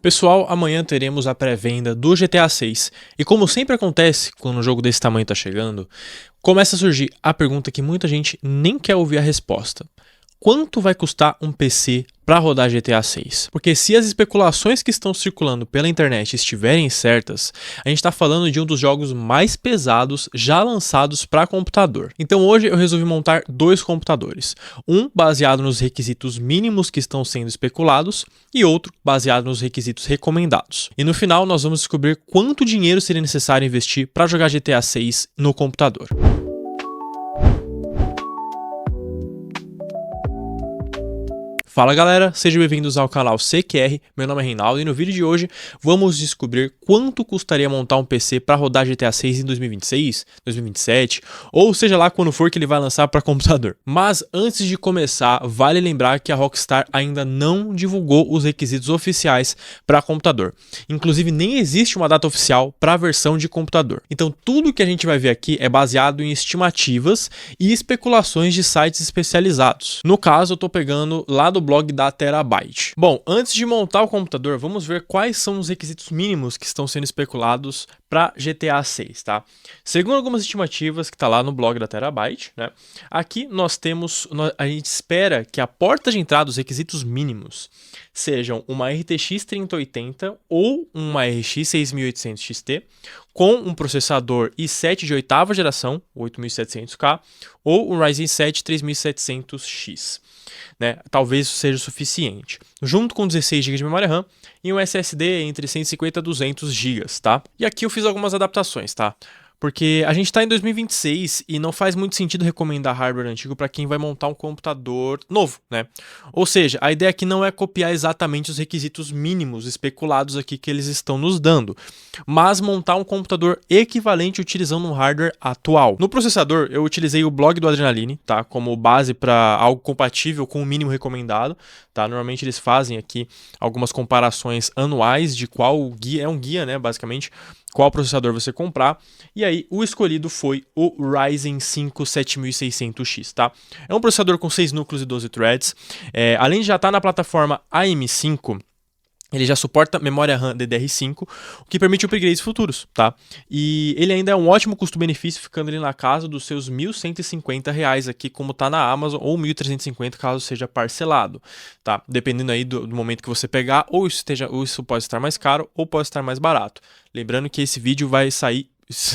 Pessoal, amanhã teremos a pré-venda do GTA 6 e como sempre acontece quando um jogo desse tamanho está chegando, começa a surgir a pergunta que muita gente nem quer ouvir a resposta. Quanto vai custar um PC para rodar GTA 6? Porque se as especulações que estão circulando pela internet estiverem certas, a gente está falando de um dos jogos mais pesados já lançados para computador. Então hoje eu resolvi montar dois computadores, um baseado nos requisitos mínimos que estão sendo especulados e outro baseado nos requisitos recomendados. E no final nós vamos descobrir quanto dinheiro seria necessário investir para jogar GTA 6 no computador. Fala galera, sejam bem-vindos ao canal CQR, meu nome é Reinaldo e no vídeo de hoje vamos descobrir quanto custaria montar um PC para rodar GTA 6 em 2026, 2027 ou seja lá quando for que ele vai lançar para computador. Mas antes de começar, vale lembrar que a Rockstar ainda não divulgou os requisitos oficiais para computador. Inclusive nem existe uma data oficial para a versão de computador. Então tudo que a gente vai ver aqui é baseado em estimativas e especulações de sites especializados. No caso eu estou pegando lá do blog da Terabyte. Bom, antes de montar o computador, vamos ver quais são os requisitos mínimos que estão sendo especulados para GTA 6, tá? Segundo algumas estimativas que está lá no blog da Terabyte, né? Aqui a gente espera que a porta de entrada dos requisitos mínimos sejam uma RTX 3080 ou uma RX 6800 XT com um processador i7 de 8ª geração, 8700K, ou um Ryzen 7 3700X. Né? Talvez isso seja o suficiente. Junto com 16 GB de memória RAM e um SSD entre 150 e 200 GB, tá? E aqui eu fiz algumas adaptações, tá? Porque a gente está em 2026 e não faz muito sentido recomendar hardware antigo para quem vai montar um computador novo, né? Ou seja, a ideia aqui não é copiar exatamente os requisitos mínimos especulados aqui que eles estão nos dando, mas montar um computador equivalente utilizando um hardware atual. No processador, eu utilizei o blog do Adrenaline, tá? Como base para algo compatível com o mínimo recomendado, tá? Normalmente eles fazem aqui algumas comparações anuais de qual guia, é um guia, né? Basicamente, qual processador você comprar, e aí o escolhido foi o Ryzen 5 7600X, tá? É um processador com 6 núcleos e 12 threads, além de já estar na plataforma AM5, ele já suporta memória RAM DDR5, o que permite upgrades futuros, tá? E ele ainda é um ótimo custo-benefício, ficando ali na casa dos seus R$ 1.150 aqui, como tá na Amazon, ou 1.350 caso seja parcelado, tá? Dependendo aí do momento que você pegar, ou isso pode estar mais caro, ou pode estar mais barato. Lembrando que esse vídeo vai sair,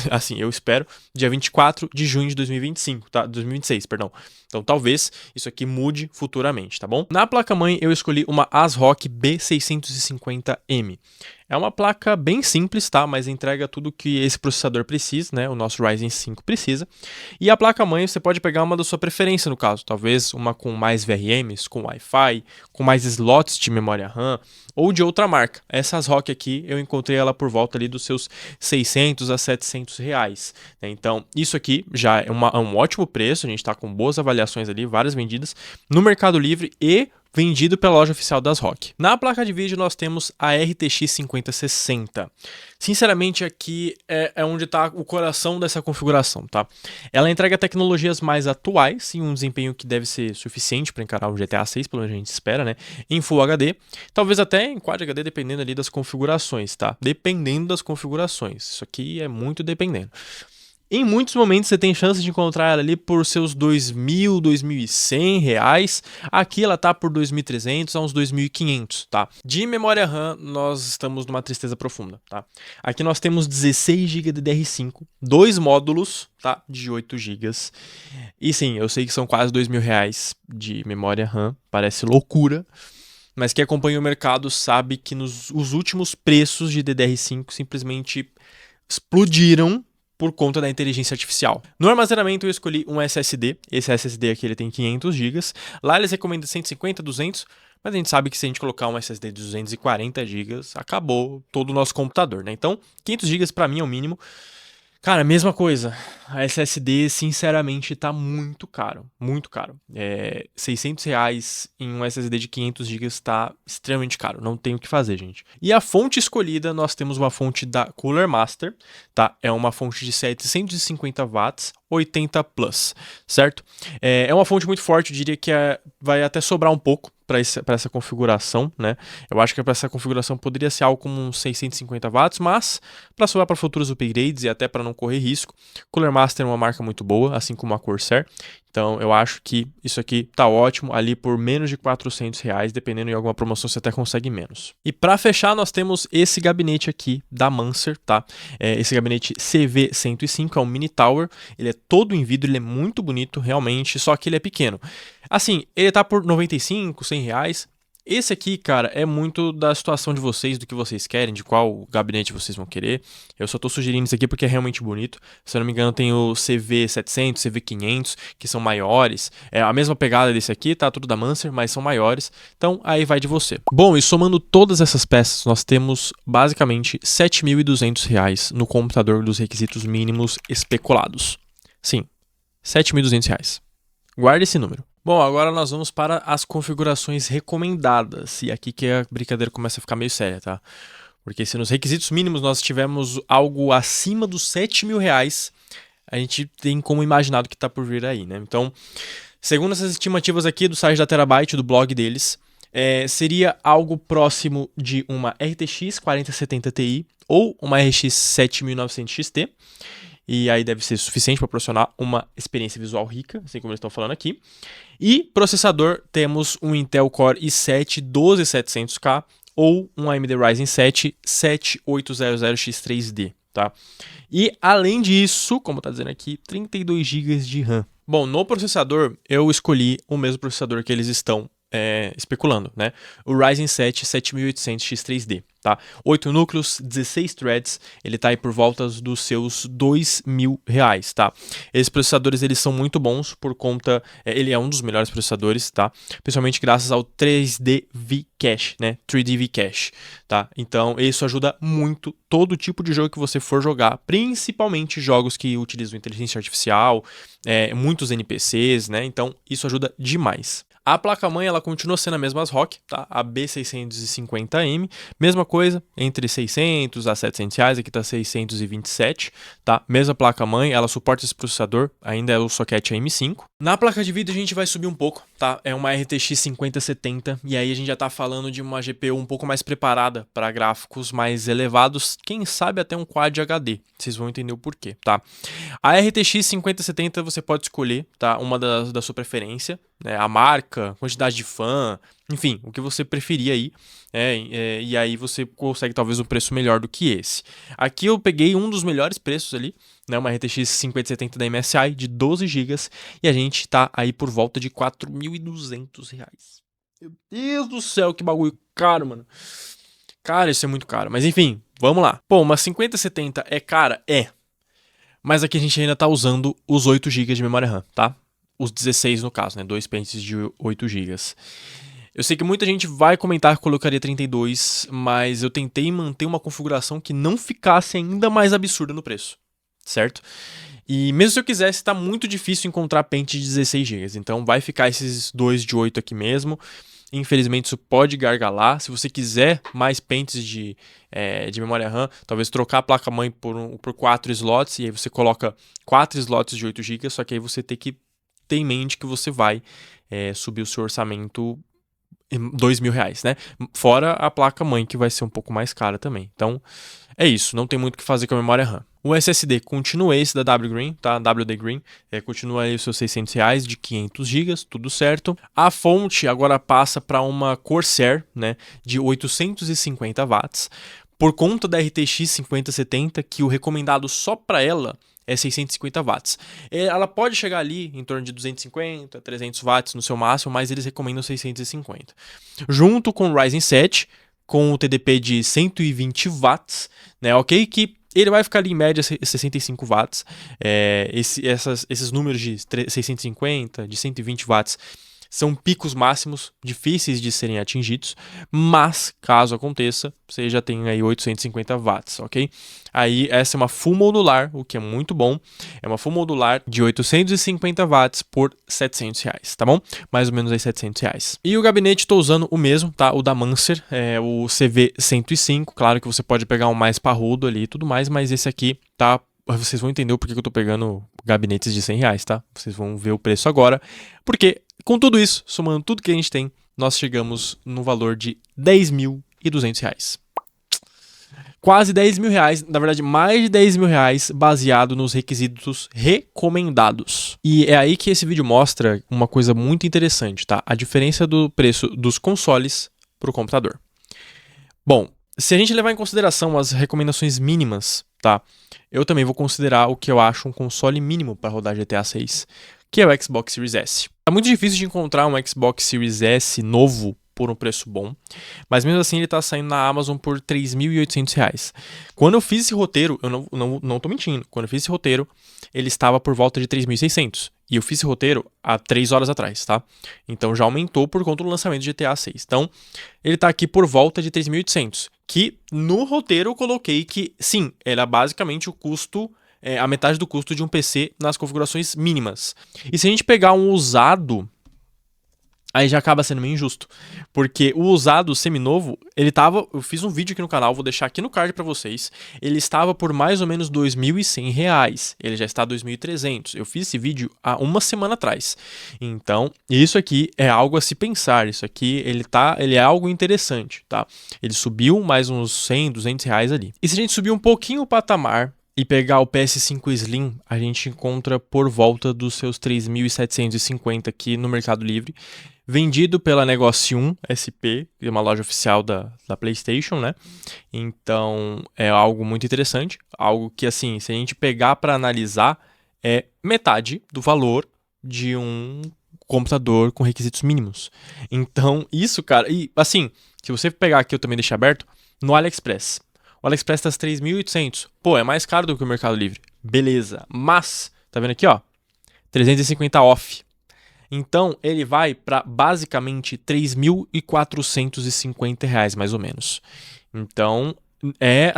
assim, eu espero, dia 24 de junho de 2025, tá? 2026, perdão. Então talvez isso aqui mude futuramente, tá bom? Na placa-mãe eu escolhi uma ASRock B650M. É uma placa bem simples, tá? Mas entrega tudo que esse processador precisa, né? O nosso Ryzen 5 precisa. E a placa-mãe você pode pegar uma da sua preferência no caso. Talvez uma com mais VRMs, com Wi-Fi, com mais slots de memória RAM ou de outra marca. Essa ASRock aqui eu encontrei ela por volta ali dos seus 600 a 700 reais. Né? Então isso aqui já é um ótimo preço. A gente está com boas avaliações ali, várias vendidas no Mercado Livre e vendido pela loja oficial da ASRock. Na placa de vídeo nós temos a RTX 5060. Sinceramente aqui é onde está o coração dessa configuração, tá? Ela entrega tecnologias mais atuais e um desempenho que deve ser suficiente para encarar o GTA 6, pelo menos a gente espera, né? Em Full HD, talvez até em Quad HD, dependendo ali das configurações, tá? Dependendo das configurações. Isso aqui é muito dependendo. Em muitos momentos você tem chance de encontrar ela ali por seus R$ 2.000, R$ 2.100. Aqui ela tá por 2.300 a uns 2.500, tá? De memória RAM, nós estamos numa tristeza profunda, tá? Aqui nós temos 16 GB de DDR5, dois módulos, tá? De 8 GB. E sim, eu sei que são quase R$ 2.000 de memória RAM, parece loucura. Mas quem acompanha o mercado sabe que os últimos preços de DDR5 simplesmente explodiram por conta da inteligência artificial. No armazenamento eu escolhi um SSD, esse SSD aqui ele tem 500 GB, lá eles recomendam 150, 200, mas a gente sabe que se a gente colocar um SSD de 240 GB, acabou todo o nosso computador, né? Então 500 GB para mim é o mínimo. Cara, mesma coisa, a SSD sinceramente tá muito caro, muito caro. R$ 600 em um SSD de 500 GB tá extremamente caro, não tem o que fazer, gente. E a fonte escolhida, nós temos uma fonte da Cooler Master, tá? É uma fonte de 750 watts, 80 Plus, certo? É uma fonte muito forte, eu diria que vai até sobrar um pouco para essa configuração, né? Eu acho que para essa configuração poderia ser algo como uns 650 watts, mas para sobrar para futuros upgrades e até para não correr risco, Cooler Master é uma marca muito boa, assim como a Corsair. Então eu acho que isso aqui tá ótimo, ali por menos de R$400, dependendo de alguma promoção você até consegue menos. E para fechar nós temos esse gabinete aqui da Mancer, tá? Esse gabinete CV105 é um mini tower, ele é todo em vidro, ele é muito bonito realmente, só que ele é pequeno. Assim, ele tá por R$95, R$100. Esse aqui, cara, é muito da situação de vocês, do que vocês querem, de qual gabinete vocês vão querer. Eu só tô sugerindo isso aqui porque é realmente bonito. Se eu não me engano, tem o CV700, CV500, que são maiores. É a mesma pegada desse aqui, tá? Tudo da Mancer, mas são maiores. Então, aí vai de você. Bom, e somando todas essas peças, nós temos basicamente R$7.200 no computador dos requisitos mínimos especulados. Sim, R$7.200. Guarde esse número. Bom, agora nós vamos para as configurações recomendadas. E aqui que a brincadeira começa a ficar meio séria, tá? Porque se nos requisitos mínimos nós tivermos algo acima dos R$7.000, a gente tem como imaginar o que está por vir aí, né? Então, segundo essas estimativas aqui do site da Terabyte, do blog deles, seria algo próximo de uma RTX 4070 Ti ou uma RX 7900 XT. E aí deve ser suficiente para proporcionar uma experiência visual rica, assim como eles estão falando aqui. E processador, temos um Intel Core i7 12700K ou um AMD Ryzen 7 7800X3D, tá? E além disso, como está dizendo aqui, 32 GB de RAM. Bom, no processador eu escolhi o mesmo processador que eles estão especulando, né? O Ryzen 7 7800X3D, tá? 8 núcleos, 16 threads, ele tá aí por volta dos seus R$2.000, tá? Esses processadores, eles são muito bons por conta, ele é um dos melhores processadores, tá? Principalmente graças ao 3D V-Cache, né? 3D V-Cache, tá? Então, isso ajuda muito todo tipo de jogo que você for jogar, principalmente jogos que utilizam inteligência artificial, muitos NPCs, né? Então, isso ajuda demais. A placa-mãe, ela continua sendo a mesma ASRock, tá? A B650M, mesma coisa, entre R$600 a R$700, aqui tá 627, tá? Mesma placa-mãe, ela suporta esse processador, ainda é o socket AM5. Na placa de vídeo a gente vai subir um pouco, tá? É uma RTX 5070, e aí a gente já tá falando de uma GPU um pouco mais preparada para gráficos mais elevados, quem sabe até um Quad HD, vocês vão entender o porquê, tá? A RTX 5070 você pode escolher, tá? Uma da sua preferência, né? A marca, quantidade de fã, enfim, o que você preferir aí, e aí você consegue talvez um preço melhor do que esse. Aqui eu peguei um dos melhores preços ali, né, uma RTX 5070 da MSI de 12 GB, e a gente tá aí por volta de R$4.200. Meu Deus do céu, que bagulho caro, mano. Cara, isso é muito caro, mas enfim, vamos lá. Pô, uma 5070 é cara? É. Mas aqui a gente ainda tá usando os 8 GB de memória RAM, tá? Os 16 no caso, né? 2 pentes de 8 GB. Eu sei que muita gente vai comentar que colocaria 32, mas eu tentei manter uma configuração que não ficasse ainda mais absurda no preço, certo? E mesmo se eu quisesse, tá muito difícil encontrar pente de 16 GB, então vai ficar esses 2 de 8 aqui mesmo. Infelizmente isso pode gargalar. Se você quiser mais pentes de memória RAM, talvez trocar a placa-mãe por 4 slots, e aí você coloca 4 slots de 8 GB, só que aí você tem que ter em mente que você vai subir o seu orçamento R$2.000, né? Fora a placa-mãe, que vai ser um pouco mais cara também. Então, é isso. Não tem muito o que fazer com a memória RAM. O SSD continua esse da WD Green, tá? WD Green. Continua aí os seus R$600 de 500 GB, tudo certo. A fonte agora passa para uma Corsair, né? De 850 watts. Por conta da RTX 5070, que o recomendado só para ela é 650 watts. Ela pode chegar ali em torno de 250, 300 watts no seu máximo, mas eles recomendam 650. Junto com o Ryzen 7, com o TDP de 120 watts, né? Ok? Que ele vai ficar ali em média 65 watts. Esses números de 650, de 120 watts, são picos máximos difíceis de serem atingidos, mas caso aconteça, você já tem aí 850 watts, ok? Aí essa é uma full modular, o que é muito bom. É uma full modular de 850 watts por R$700, tá bom? Mais ou menos aí R$700. E o gabinete estou usando o mesmo, tá? O da Mancer, o CV105. Claro que você pode pegar um mais parrudo ali e tudo mais, mas esse aqui tá vocês vão entender o porquê que eu tô pegando gabinetes de R$100, tá? Vocês vão ver o preço agora, porque com tudo isso, somando tudo que a gente tem, nós chegamos no valor de R$10.200. Quase R$10.000, na verdade mais de R$10.000, baseado nos requisitos recomendados. E é aí que esse vídeo mostra uma coisa muito interessante, tá? A diferença do preço dos consoles para o computador. Bom, se a gente levar em consideração as recomendações mínimas, tá? Eu também vou considerar o que eu acho um console mínimo para rodar GTA 6, que é o Xbox Series S. É muito difícil de encontrar um Xbox Series S novo por um preço bom, mas mesmo assim ele está saindo na Amazon por R$3.800. Quando eu fiz esse roteiro, eu não tô mentindo, quando eu fiz esse roteiro, ele estava por volta de 3.600. E eu fiz esse roteiro há 3 horas atrás, tá? Então já aumentou por conta do lançamento de GTA 6. Então, ele tá aqui por volta de 3.800. Que no roteiro eu coloquei que, sim, era basicamente o custo, a metade do custo de um PC nas configurações mínimas. E se a gente pegar um usado, aí já acaba sendo meio injusto, porque o usado seminovo, eu fiz um vídeo aqui no canal, vou deixar aqui no card pra vocês, ele estava por mais ou menos R$2.100, ele já está a R$2.300, eu fiz esse vídeo há uma semana atrás, então isso aqui é algo a se pensar, isso aqui ele é algo interessante, tá? Ele subiu mais uns R$100, R$200 ali. E se a gente subir um pouquinho o patamar, e pegar o PS5 Slim, a gente encontra por volta dos seus 3.750 aqui no Mercado Livre, vendido pela Negocium SP, que é uma loja oficial da PlayStation, né? Então é algo muito interessante, algo que, assim, se a gente pegar para analisar, é metade do valor de um computador com requisitos mínimos. Então isso, cara, e assim, se você pegar aqui, eu também deixei aberto, no AliExpress. O AliExpress tá 3.800. Pô, é mais caro do que o Mercado Livre. Beleza. Mas, tá vendo aqui, ó? 350 off. Então, ele vai para basicamente R$3.450, mais ou menos. Então, é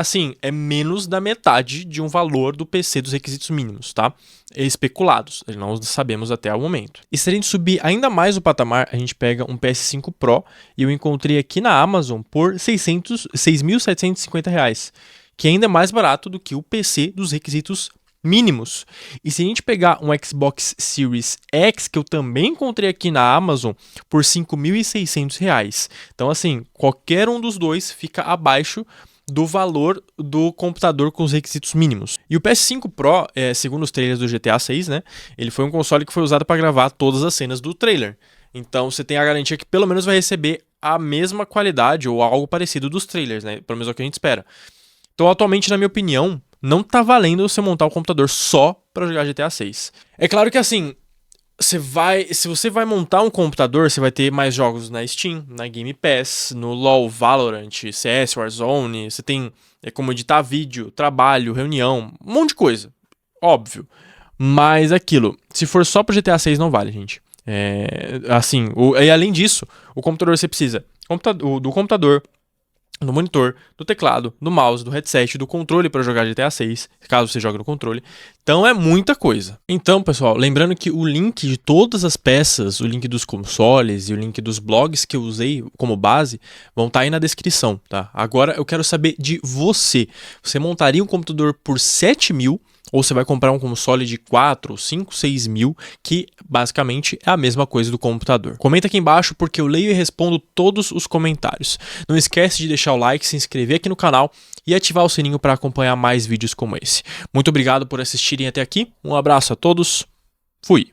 menos da metade de um valor do PC dos requisitos mínimos, tá? Especulados, não sabemos até o momento. E se a gente subir ainda mais o patamar, a gente pega um PS5 Pro, e eu encontrei aqui na Amazon por R$6.750, que ainda é mais barato do que o PC dos requisitos mínimos. E se a gente pegar um Xbox Series X, que eu também encontrei aqui na Amazon, por R$5.600. Então, assim, qualquer um dos dois fica abaixo do valor do computador com os requisitos mínimos. E o PS5 Pro, segundo os trailers do GTA 6, né, ele foi um console que foi usado para gravar todas as cenas do trailer. Então você tem a garantia que pelo menos vai receber a mesma qualidade ou algo parecido dos trailers, né, pelo menos é o que a gente espera. Então atualmente, na minha opinião, não tá valendo você montar um computador só para jogar GTA 6. É claro que, assim, se você vai montar um computador, você vai ter mais jogos na Steam, na Game Pass, no LoL, Valorant, CS, Warzone, você tem como editar vídeo, trabalho, reunião, um monte de coisa, óbvio. Mas aquilo, se for só pro GTA 6 não vale, gente. E além disso, o computador você precisa do computador, do monitor, do teclado, do mouse, do headset, do controle para jogar GTA 6, caso você jogue no controle. Então é muita coisa. Então, pessoal, lembrando que o link de todas as peças, o link dos consoles e o link dos blogs que eu usei como base, vão estar aí na descrição, tá? Agora eu quero saber de você. Você montaria um computador por 7.000? Ou você vai comprar um console de 4, 5, 6 mil, que basicamente é a mesma coisa do computador. Comenta aqui embaixo porque eu leio e respondo todos os comentários. Não esquece de deixar o like, se inscrever aqui no canal e ativar o sininho para acompanhar mais vídeos como esse. Muito obrigado por assistirem até aqui, um abraço a todos, fui!